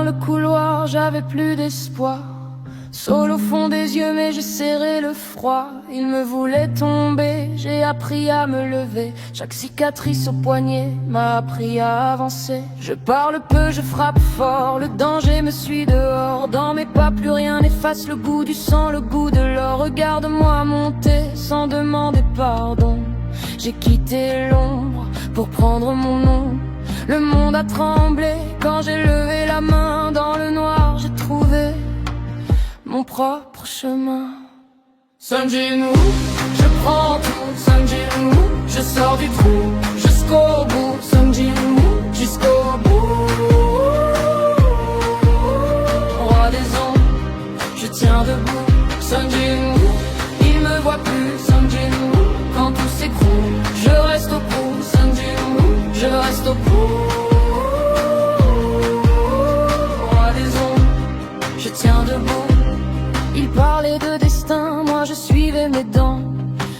le couloir, j'avais plus d'espoir. Seul au fond des yeux, mais j'ai serré le froid. Il me voulait tomber, j'ai appris à me lever. Chaque cicatrice au poignet m'a appris à avancer. Je parle peu, je frappe fort, le danger me suit dehors. Dans mes pas, plus rien n'efface le goût du sang, le goût de l'or. Regarde-moi monter sans demander pardon. J'ai quitté l'ombre pour prendre mon nom. Le monde a tremblé quand j'ai levé la main. Dans le noir, j'ai trouvé mon propre chemin. Sanjinu, je prends tout. Sanjinu, je sors du trou jusqu'au bout. Sanjinu, jusqu'au bout. Roi des ombres, je tiens debout. Sanjinu, il me voit plus. Sanjinu, quand tout s'écroule, je reste au bout. Sanjinu, je reste au bout. Roi des ombres, je tiens debout. Il parlait de destin, moi je suivais mes dents.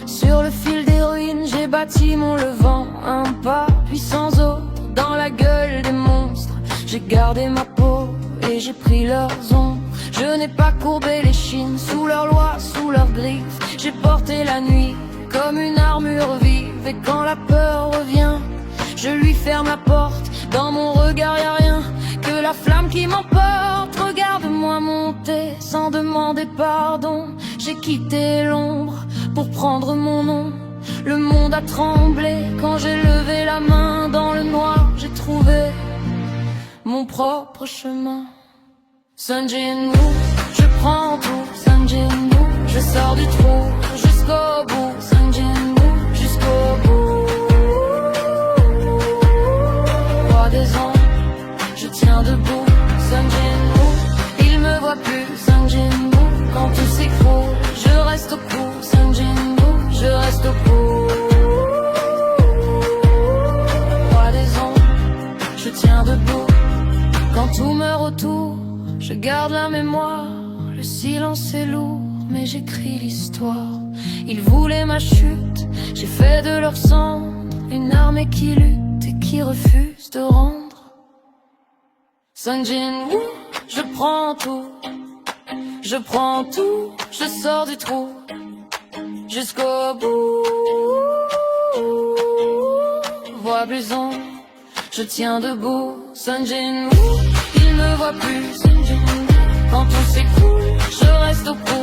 Sur le fil des ruines, j'ai bâti mon levant. Un pas puis sans autre, dans la gueule des monstres. J'ai gardé ma peau et j'ai pris leurs ombres. Je n'ai pas courbé les chines, sous leurs lois, sous leurs griffes. J'ai porté la nuit comme une armure vive. Et quand la peur revient, je lui ferme la porte. Dans mon regard y'a rien que la flamme qui m'emporte. Regarde-moi monter sans demander pardon. J'ai quitté l'ombre pour prendre mon nom. Le monde a tremblé quand j'ai levé la main. Dans le noir j'ai trouvé mon propre chemin. Sanjinu, je prends tout. Sanjinu, je sors du trou jusqu'au bout. Sanjinu, jusqu'au bout. Roi des ombres, je tiens debout. Sanjinu, il me voit plus. Sanjinu, quand tout s'écroule, je reste au cou. Sanjinu, je reste au cou. Roi des ombres, je tiens debout. Quand tout meurt autour, je garde la mémoire. Le silence est lourd, mais j'écris l'histoire. Ils voulaient ma chute, j'ai fait de leur cendre une armée qui lutte et qui refuse de rendre. Sanjinu, je prends tout. Je prends tout, je sors du trou jusqu'au bout. Voix blouson, je tiens debout. Sanjinu, il me voit plus. Sanjinu, quand tout s'écroule, je reste au bout.